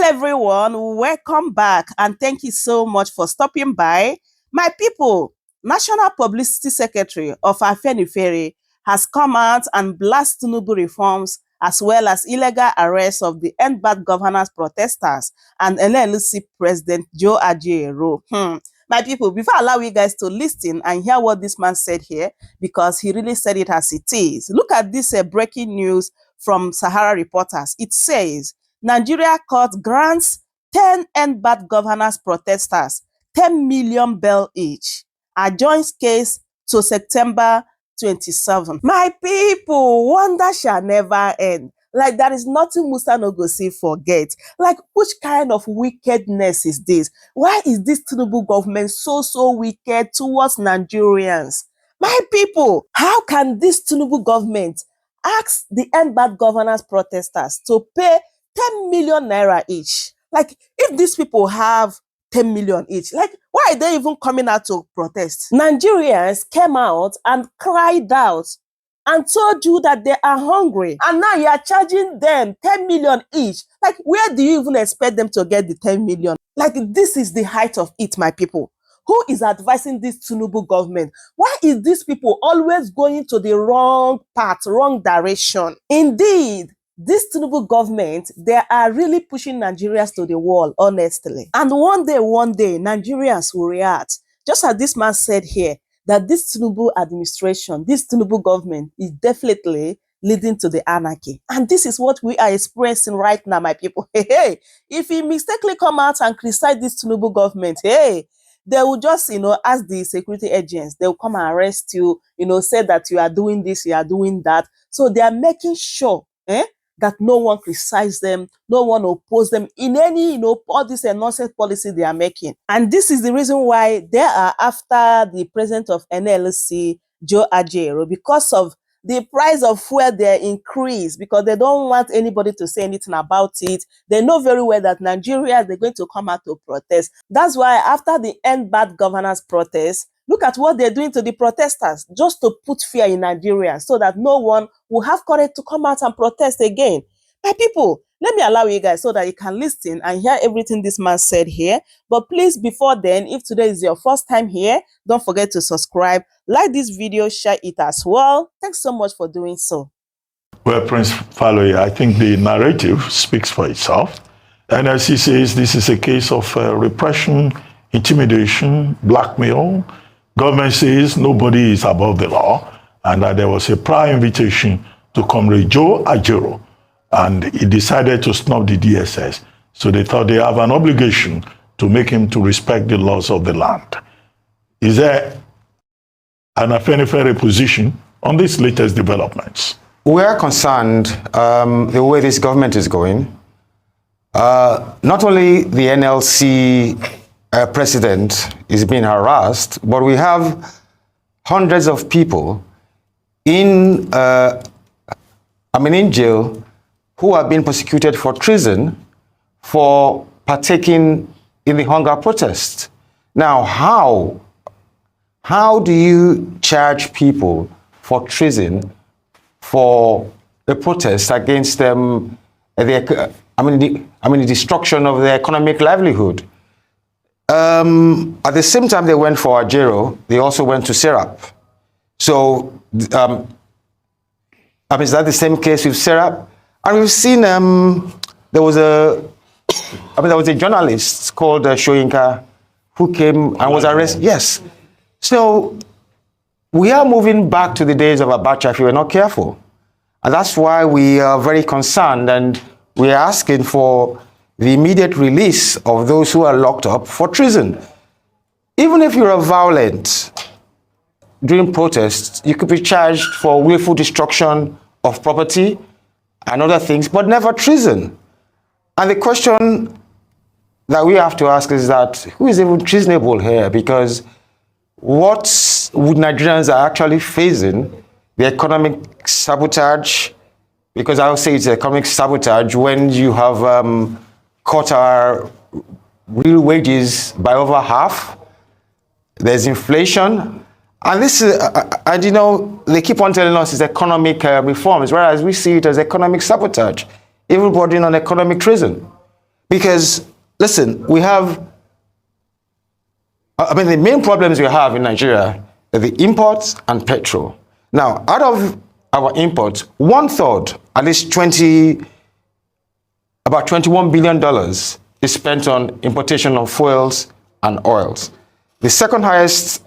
Well, everyone, welcome back and thank you so much for stopping by. My people, National Publicity Secretary of Afenifere has come out and blasted Tinubu reforms as well as illegal arrests of the End Bad Governance protesters and NLC President AJORO. My people, before I allow you guys to listen and hear what this man said here, because he really said it as it is. Look at this breaking news from Sahara Reporters. It says, Nigeria court grants 10 End Bad Governance protesters 10 million bail each. Adjourns case to September 27. My people, wonder shall never end. Like, there is nothing Musa no go see forget. Like, which kind of wickedness is this? Why is this Tinubu government so wicked towards Nigerians? My people, how can this Tinubu government ask the End Bad Governance protesters to pay 10 million naira each? Like, if these people have 10 million each, like, why are they even coming out to protest? Nigerians came out and cried out and told you that they are hungry, and now you are charging them 10 million each. Like, where do you even expect them to get the 10 million? Like, this is the height of it, my people. Who is advising this Tinubu government? Why is these people always going to the wrong path, wrong direction? Indeed, this Tinubu government, they are really pushing Nigerians to the wall, honestly. And one day, Nigerians will react. Just as this man said here, that this Tinubu administration, this Tinubu government is definitely leading to the anarchy. And this is what we are experiencing right now, my people. Hey, if you mistakenly come out and criticize this Tinubu government, hey, they will just, ask the security agents, they will come and arrest you, say that you are doing this, you are doing that. So they are making sure, that no one criticizes them, no one opposes them in any, all this nonsense policy they are making. And this is the reason why they are after the president of NLC, AJORO, because of the price of fuel they increase, because they don't want anybody to say anything about it. They know very well that Nigeria, they're going to come out to protest. That's why after the End Bad Governance protest, look at what they're doing to the protesters, just to put fear in Nigeria so that no one will have courage to come out and protest again. My people, let me allow you guys so that you can listen and hear everything this man said here. But please, before then, if today is your first time here, don't forget to subscribe, like this video, share it as well. Thanks so much for doing so. Well, Prince Faloye, I think the narrative speaks for itself. NLC says this is a case of repression, intimidation, blackmail. Government says nobody is above the law, and that there was a prior invitation to Comrade AJORO, and he decided to snub the DSS. So they thought they have an obligation to make him to respect the laws of the land. Is there an Afenifere position on these latest developments? We are concerned the way this government is going. Not only the NLC president is being harassed, but we have hundreds of people in jail who are being prosecuted for treason for partaking in the hunger protest. Now, how do you charge people for treason for a protest against them? The destruction of their economic livelihood. At the same time they went for AJORO, they also went to Serap. So, is that the same case with Serap? And we've seen there was a journalist called Shoyinka who came and was arrested. Yes. So we are moving back to the days of Abacha if we were not careful. And that's why we are very concerned, and we are asking for the immediate release of those who are locked up for treason. Even if you're violent during protests, you could be charged for willful destruction of property and other things, but never treason. And the question that we have to ask is that, who is even treasonable here? Because what would Nigerians are actually facing, the economic sabotage, because I would say it's economic sabotage when you have cut our real wages by over half. There's inflation. And this is, they keep on telling us it's economic reforms, whereas we see it as economic sabotage, even bordering on economic treason. Because, listen, we have, the main problems we have in Nigeria are the imports and petrol. Now, out of our imports, 1/3, at least about $21 billion is spent on importation of fuels and oils. The second highest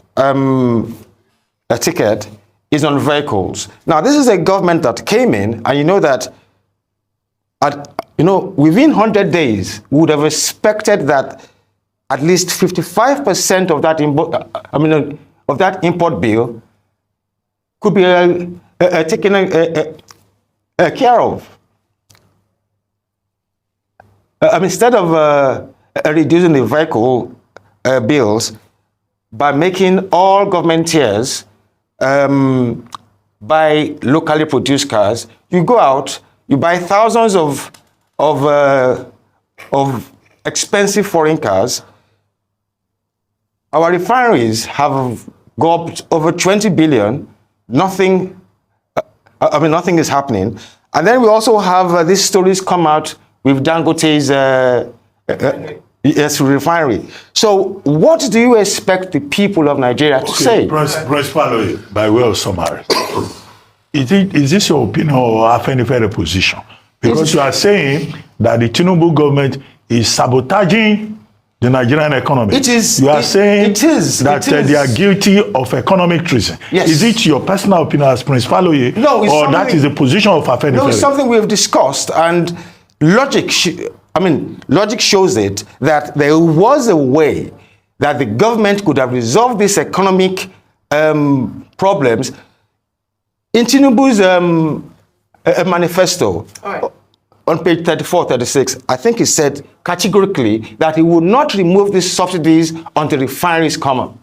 ticket is on vehicles. Now, this is a government that came in, and you know that within 100 days, we would have expected that at least 55% of that import bill could be taken care of. Instead of reducing the vehicle bills by making all government tiers buy locally produced cars, you go out, you buy thousands of expensive foreign cars. Our refineries have got over 20 billion. Nothing is happening. And then we also have these stories come out with Dangote's refinery. So what do you expect the people of Nigeria to say? Prince Faloye, by way of summary, is this your opinion or Afenifere position? Because you are saying that the Tinubu government is sabotaging the Nigerian economy. It is. You are saying that they are guilty of economic treason. Yes. Is it your personal opinion as Prince Faloye? No, or that is the position of Afenifere? No, it's something we have discussed, and logic shows it that there was a way that the government could have resolved these economic problems. In Tinubu's manifesto, on page 34, 36, I think he said categorically that he would not remove these subsidies until refineries come up.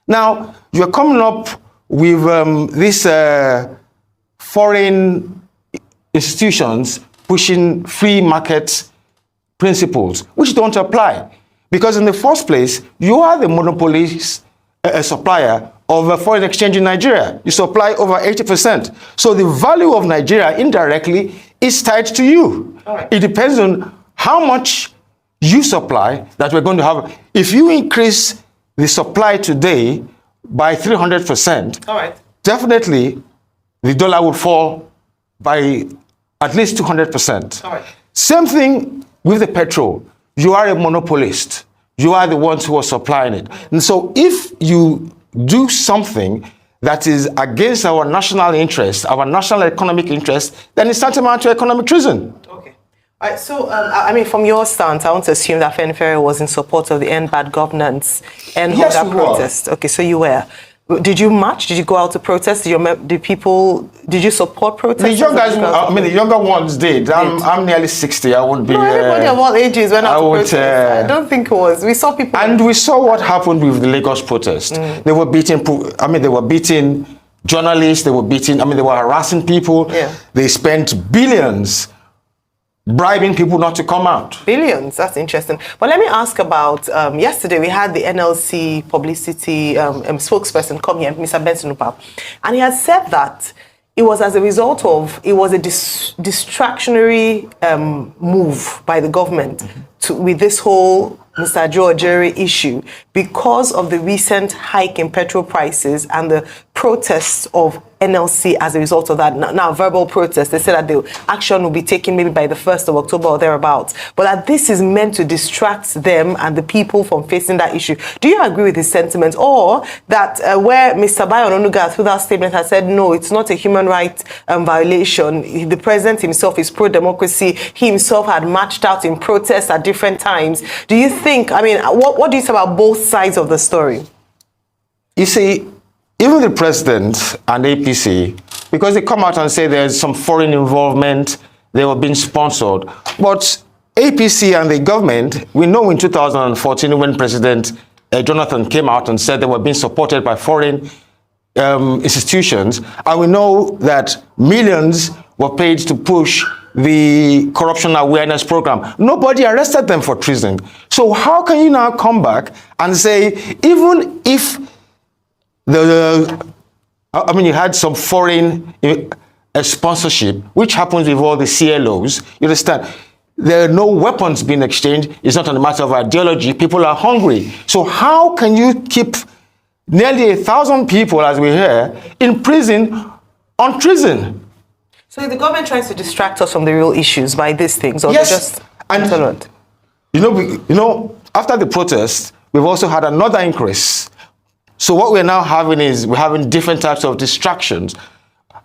Now, you're coming up with these foreign institutions pushing free market principles, which don't apply. Because in the first place, you are the monopolist supplier of foreign exchange in Nigeria. You supply over 80%. So the value of Nigeria indirectly is tied to you. It depends on how much you supply that we're going to have. If you increase the supply today by 300%, definitely the dollar would fall by at least 200%. Same thing with the petrol. You are a monopolist. You are the ones who are supplying it. And so if you do something that is against our national interest, our national economic interest, then it's tantamount to economic treason. Okay. All right, so, from your stance, I want to assume that Afenifere was in support of the End Bad Governance and yes, that protest. Okay, so you were. Did you march? Did you go out to protest? Did you support protests? The young guys, the younger ones did. I'm nearly 60. I won't be. No, everybody of all ages went out to protest. I don't think it was. We saw people. And we saw what happened with the Lagos protest. They were beating. They were beating journalists. They were beating. They were harassing people. Yeah. They spent billions bribing people not to come out. Billions, that's interesting. But let me ask about, yesterday we had the NLC publicity spokesperson come here, Mr. Benson Upap, and he had said that it was as a result of, it was a distractionary move by the government with this whole Mr. Àjòrò issue because of the recent hike in petrol prices and the protests of NLC as a result of that. Now, verbal protest, they said that the action will be taken maybe by the 1st of October or thereabouts, but that this is meant to distract them and the people from facing that issue. Do you agree with his sentiment? Or that where Mr. Bayo Onunuga through that statement has said, no, it's not a human rights violation. The president himself is pro-democracy. He himself had marched out in protests at different times. Do you think, what do you say about both sides of the story? You see, even the president and APC, because they come out and say there's some foreign involvement, they were being sponsored. But APC and the government, we know in 2014 when President Jonathan came out and said they were being supported by foreign institutions, and we know that millions were paid to push the corruption awareness program. Nobody arrested them for treason. So how can you now come back and say, even if you had some foreign sponsorship, which happens with all the CLOs, you understand, there are no weapons being exchanged. It's not a matter of ideology. People are hungry. So how can you keep nearly 1,000 people, as we hear, in prison on treason? So the government tries to distract us from the real issues by these things, or Yes, they're just and intolerant? After the protest, we've also had another increase. So what we're now having is we're having different types of distractions,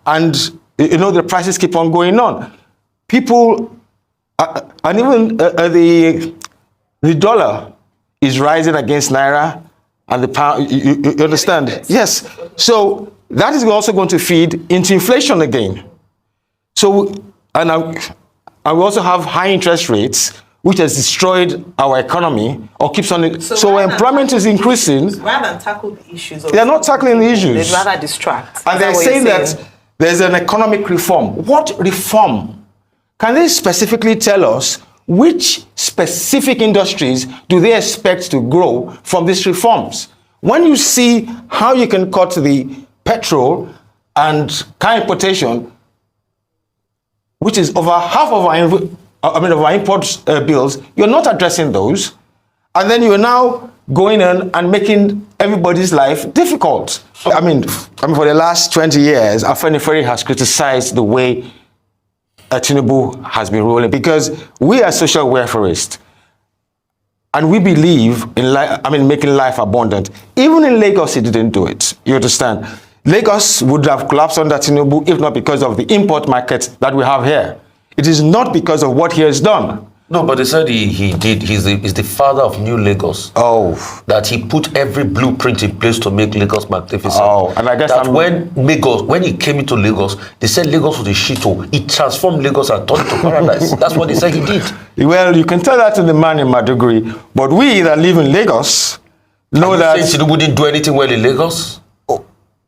and the prices keep on going on. People, and even the dollar is rising against naira, and the pound. You understand? Yes. So that is also going to feed into inflation again. So and we also have high interest rates, which has destroyed our economy or keeps on. So employment is increasing. Rather than tackle the issues. They are not tackling the issues. They'd rather distract. And they're saying that there's an economic reform. What reform? Can they specifically tell us which specific industries do they expect to grow from these reforms? When you see how you can cut the petrol and car importation, which is over half of our import bills, you're not addressing those. And then you're now going in and making everybody's life difficult. I mean, for the last 20 years, Afenifere has criticized the way Tinubu has been ruling, because we are social welfareists. And we believe in making life abundant. Even in Lagos, he didn't do it. You understand? Lagos would have collapsed under Tinubu if not because of the import market that we have here. It is not because of what he has done. No, but they said he did. He's the father of New Lagos. Oh. That he put every blueprint in place to make Lagos magnificent. Oh, and I guess that when he came into Lagos, they said Lagos was a shithole. He transformed Lagos and turned it to paradise. That's what they said he did. Well, you can tell that to the man in Maduguri, but we that live in Lagos know that Tinubu didn't do anything well in Lagos.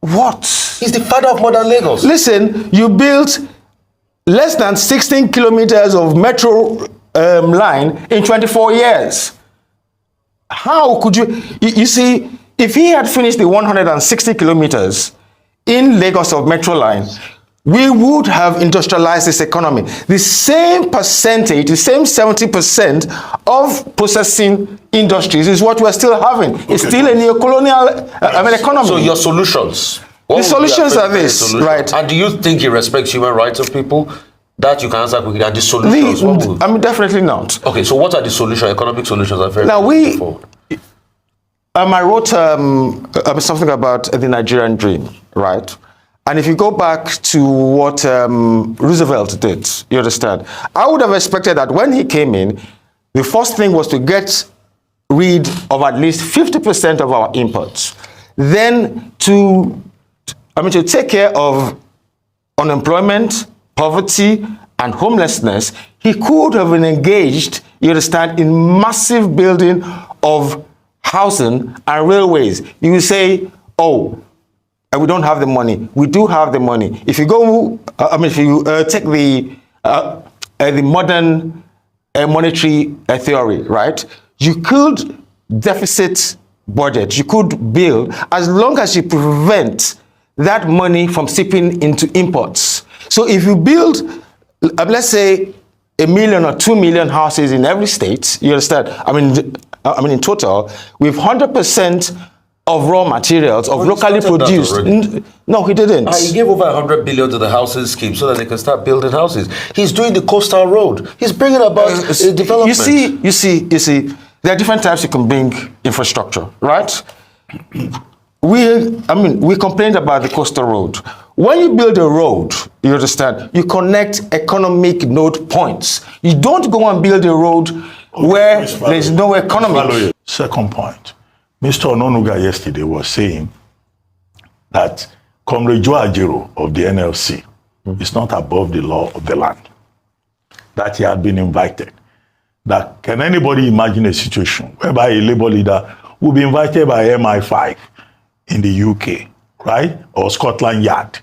What? He's the father of modern Lagos. Listen, you built less than 16 kilometers of metro line in 24 years. How could you see, if he had finished the 160 kilometers in Lagos of metro line, we would have industrialized this economy. The same percentage, the same 70% of processing industries is what we're still having. It's still a neo-colonial economy. So your solutions? The solutions are this, right? And do you think he respects human rights of people? That you can answer quickly. And the solutions? Definitely not. Okay, so what are the solutions, economic solutions? Now I wrote something about the Nigerian dream, right? And if you go back to what Roosevelt did, you understand, I would have expected that when he came in, the first thing was to get rid of at least 50% of our imports. Then to take care of unemployment, poverty, and homelessness. He could have been engaged, you understand, in massive building of housing and railways. You will say, oh, we don't have the money. We do have the money. If you go, if you take the modern monetary theory, right? You could deficit budget. You could build as long as you prevent that money from seeping into imports. So if you build, let's say, 1 million or 2 million houses in every state, you understand? In total, with 100% of raw materials of locally produced. No, he didn't. He gave over 100 billion to the housing scheme so that they can start building houses. He's doing the coastal road. He's bringing about development. You see, there are different types you can bring infrastructure, right? We complained about the coastal road. When you build a road, you understand, you connect economic node points. You don't go and build a road where there's no economy. Second point. Mr. Ononuga yesterday was saying that Comrade AJORO of the NLC is not above the law of the land, that he had been invited. That can anybody imagine a situation whereby a labor leader will be invited by MI5 in the UK, right, or Scotland Yard,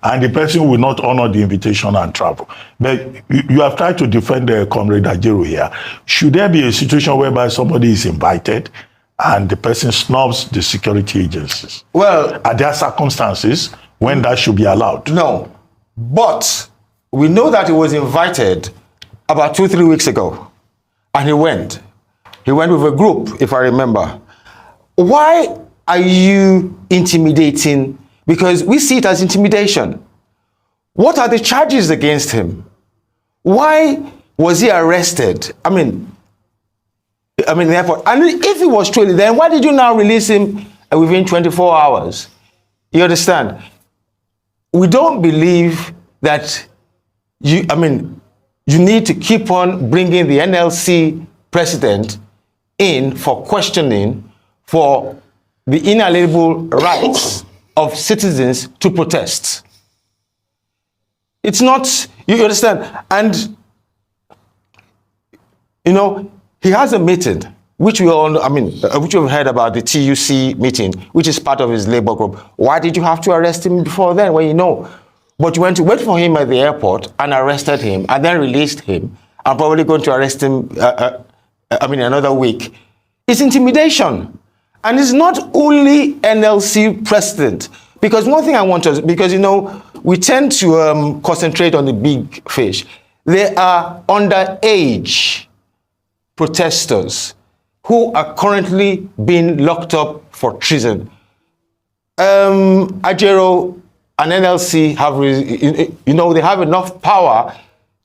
and the person will not honor the invitation and travel? But you have tried to defend Comrade AJORO here. Should there be a situation whereby somebody is invited and the person snubs the security agencies? Well, are there circumstances when that should be allowed? No, but we know that he was invited about 2-3 weeks ago, and he went. He went with a group, if I remember. Why are you intimidating? Because we see it as intimidation. What are the charges against him? Why was he arrested? I mean, in the airport. And if he was truly, then why did you now release him within 24 hours? You understand? We don't believe that you need to keep on bringing the NLC president in for questioning for the inalienable rights of citizens to protest. It's not, you understand? And, he has a meeting, which we all, which we've heard about, the TUC meeting, which is part of his labor group. Why did you have to arrest him before then, when you know? But you went to wait for him at the airport and arrested him and then released him, and probably going to arrest him, another week. It's intimidation. And it's not only NLC president. Because one thing I want to, because, we tend to concentrate on the big fish. There are underage protesters who are currently being locked up for treason. AJORO and NLC have, they have enough power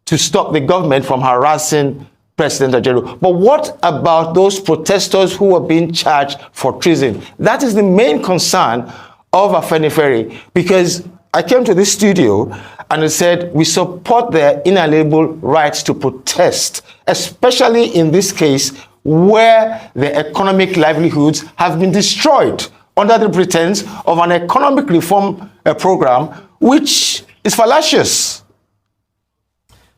to stop the government from harassing President AJORO. But what about those protesters who are being charged for treason? That is the main concern of Afenifere, because I came to this studio and I said, we support their inalienable rights to protest, especially in this case where their economic livelihoods have been destroyed under the pretense of an economic reform program, which is fallacious.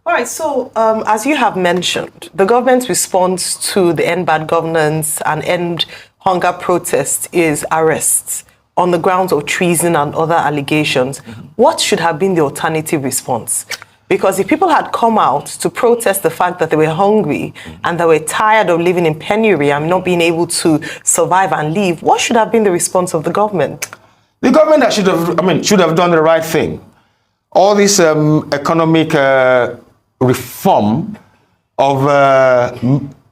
All right, so as you have mentioned, the government's response to the End Bad Governance and End Hunger protest is arrests on the grounds of treason and other allegations. What should have been the alternative response? Because if people had come out to protest the fact that they were hungry and they were tired of living in penury and not being able to survive and live, what should have been the response of the government? The government should have done the right thing. All this economic reform of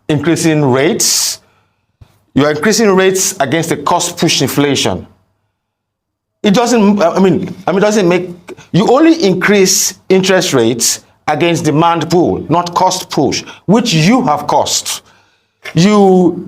increasing rates, you are increasing rates against the cost-push inflation. It doesn't, doesn't make, you only increase interest rates against demand pull, not cost push, which you have cost. We've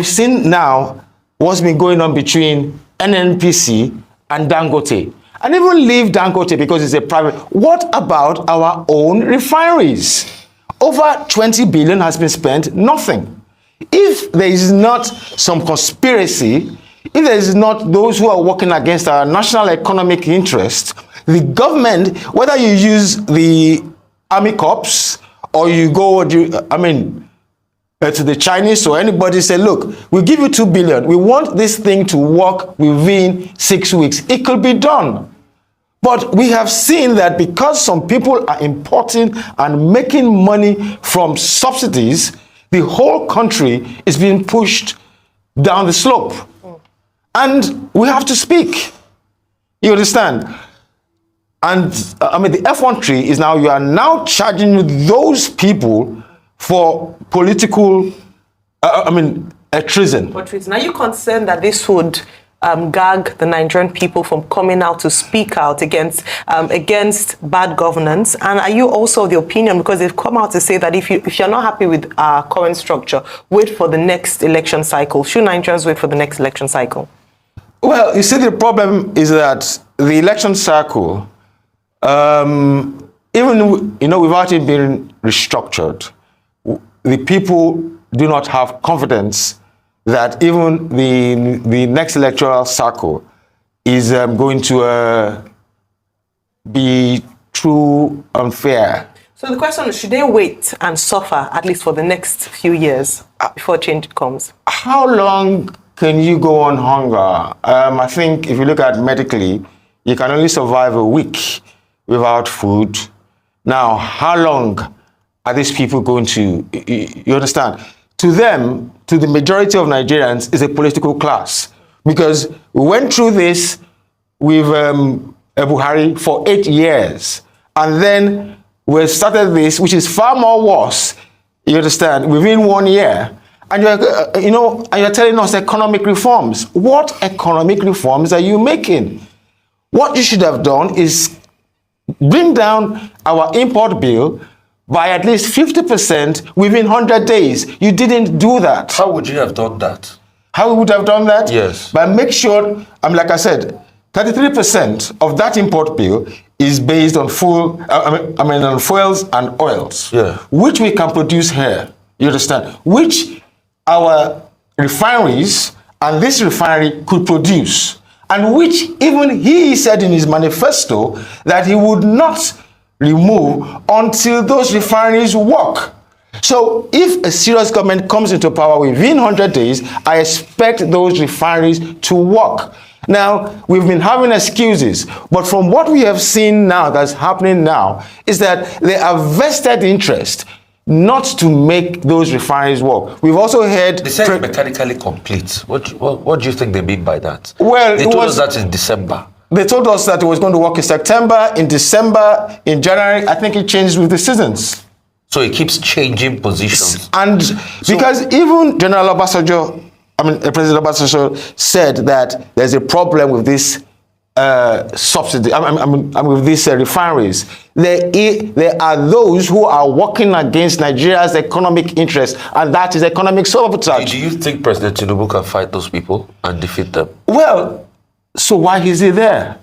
seen now what's been going on between NNPC and Dangote. And even leave Dangote because it's a private. What about our own refineries? Over 20 billion has been spent, nothing. If there is not some conspiracy, if there is not those who are working against our national economic interest, the government, whether you use the army corps or you go, to the Chinese or anybody, say, look, we'll give you 2 billion. We want this thing to work within 6 weeks. It could be done. But we have seen that because some people are importing and making money from subsidies, the whole country is being pushed down the slope. And we have to speak. You understand? And the F1 tree is now, you are now charging those people for political, treason. For treason. Are you concerned that this would gag the Nigerian people from coming out to speak out against bad governance? And are you also of the opinion, because they've come out to say that if you're not happy with our current structure, wait for the next election cycle? Should Nigerians wait for the next election cycle? Well, you see, the problem is that the election cycle, even without it being restructured, the people do not have confidence that even the next electoral cycle is going to be true and fair. So the question is, should they wait and suffer at least for the next few years before change comes? How long can you go on hunger? I think if you look at medically, you can only survive a week without food. Now, how long are these people going to, you understand? To them, to the majority of Nigerians, is a political class. Because we went through this with Buhari for 8 years. And then we started this, which is far more worse, you understand, within 1 year. And you're telling us economic reforms. What economic reforms are you making? What you should have done is bring down our import bill by at least 50% within 100 days. You didn't do that. How would you have done that? How we would have done that? Yes. By make sure, like I said, 33% of that import bill is based on on fuels and oils, Yeah. which we can produce here. You understand? Which our refineries and this refinery could produce, and which even he said in his manifesto that he would not remove until those refineries work. So if a serious government comes into power within 100 days, I expect those refineries to work. Now, we've been having excuses, but from what we have seen now that's happening now is that they are vested interest not to make those refineries work. We've also heard... They said mechanically complete. What do you think they mean by that? Well, they told us that in December. They told us that it was going to work in September, in December, in January. I think it changed with the seasons. So it keeps changing positions. And because even General Obasanjo, President Obasanjo said that there's a problem with this subsidy, with these refineries. There are those who are working against Nigeria's economic interest, and that is economic sabotage. Do you think President Tinubu can fight those people and defeat them? Well, so why is he there?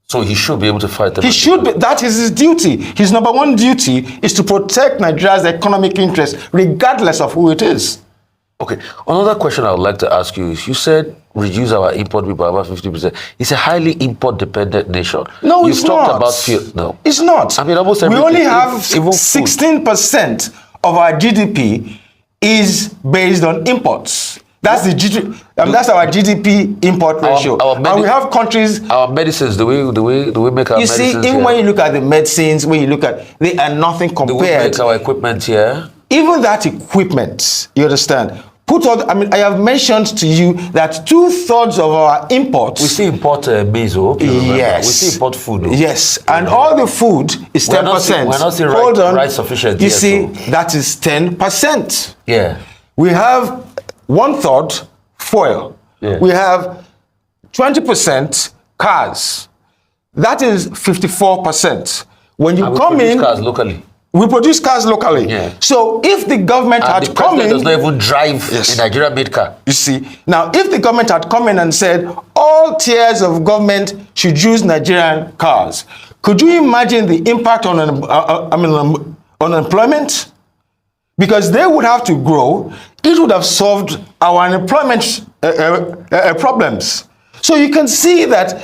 So he should be able to fight them. He should be. That is his duty. His number one duty is to protect Nigeria's economic interest, regardless of who it is. Okay. Another question I would like to ask you is, you said reduce our import bill by about 50%. It's a highly import-dependent nation. No, it's not. You've talked about fuel. No. It's not. Almost we everything. only have even 16% of our GDP is based on imports. That's the GDP. That's our GDP import ratio. And we have countries. Our medicines, the way we make our medicines. You see, even when you look at the medicines, when you look at, they are nothing compared. The way we make our equipment here. Even that equipment, you understand. I have mentioned to you that 2/3 of our imports. We still import maize, yes. We still import food. Yes, and all the food is 10%. We're not seeing rice sufficient. You see, that is 10%. Yeah. We have 1/3 fuel. Yeah. We have 20% cars. That is 54%. When you come in, cars locally. We produce cars locally. Yeah. So if the government had come in, does not even drive a Nigeria-made car. You see, now if the government had come in and said all tiers of government should use Nigerian cars, could you imagine the impact on unemployment? Because they would have to grow. It would have solved our unemployment problems. So you can see that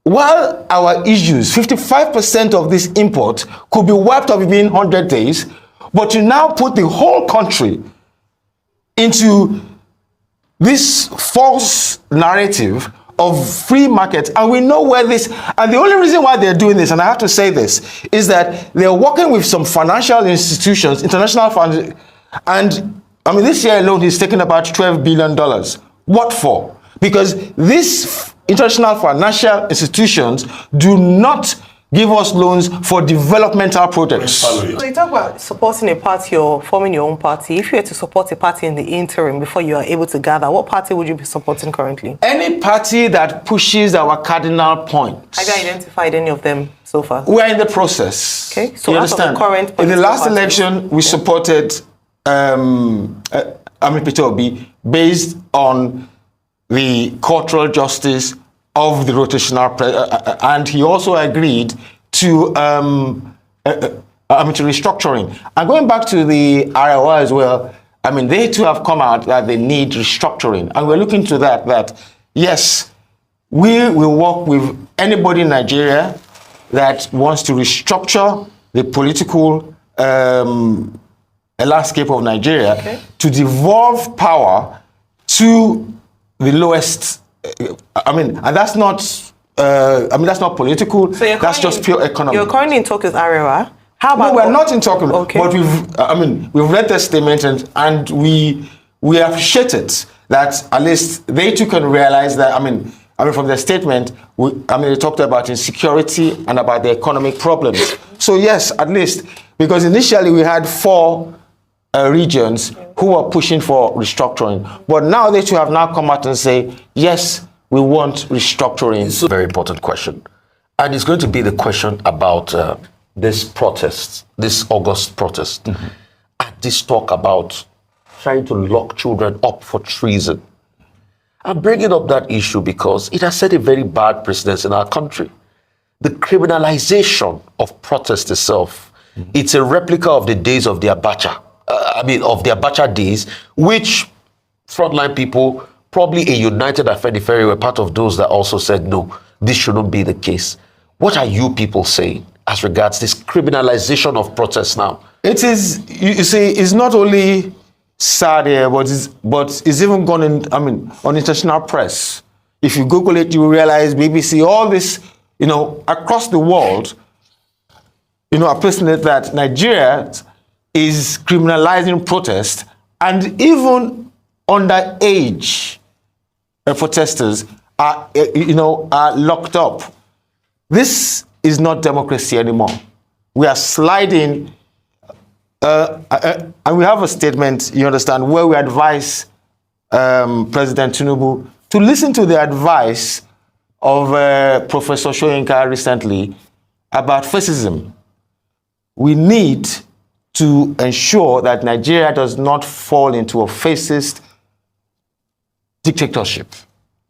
while our issues, 55% of this import could be wiped off within 100 days, but you now put the whole country into this false narrative of free market, and we know where this, and the only reason why they're doing this, and I have to say this, is that they're working with some financial institutions, international funds, and this year alone he's taken about $12 billion. What for? Because these international financial institutions do not give us loans for developmental projects. So you talk about supporting a party or forming your own party. If you were to support a party in the interim before you are able to gather, what party would you be supporting currently? Any party that pushes our cardinal points. Have you identified any of them so far? We are in the process. Okay, so you out of the understand? current In the last parties, election, we supported Peter Obi based on the cultural justice of the rotational and he also agreed to restructuring. And going back to the Àrre as well, they too have come out that they need restructuring, and we're looking to that yes, we will work with anybody in Nigeria that wants to restructure the political landscape of Nigeria, to devolve power to the lowest. And that's not. That's not political. So that's just pure economic. You're currently in talk with Àrre. How about? No, we're not in talk. Okay. But we've read the statement and we appreciate it that at least they too can realize that. I mean, from the statement, they talked about insecurity and about the economic problems. So yes, at least, because initially we had 4 regions who were pushing for restructuring. But now they two have now come out and say, yes, we want restructuring. It's a very important question. And it's going to be the question about this protest, this August protest. And this talk about trying to lock children up for treason. I'm bringing up that issue because it has set a very bad precedent in our country. The criminalization of protest itself, it's a replica of the days of the Abacha. Of the Abacha days, which frontline people, probably a united Afenifere, were part of those that also said, no, this shouldn't be the case. What are you people saying as regards this criminalization of protests now? It is, you see, it's not only sad here, but it's even gone in, on international press. If you Google it, you will realize BBC, all this, across the world, are placing it that Nigeria is criminalizing protest, and even underage protesters are locked up. This is not democracy anymore. We are sliding, and we have a statement, you understand, where we advise President Tinubu to listen to the advice of Professor Soyinka recently about fascism. We need to ensure that Nigeria does not fall into a fascist dictatorship.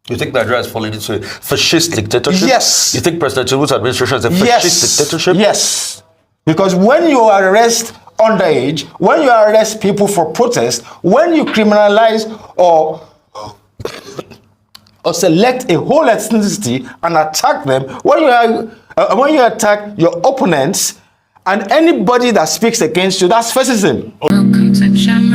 You think Nigeria is falling into a fascist dictatorship? Yes. You think President Tinubu's administration is a fascist dictatorship? Yes. Because when you arrest underage, when you arrest people for protest, when you criminalize or select a whole ethnicity and attack them, when you attack your opponents, and anybody that speaks against you, that's fascism. Welcome to Channel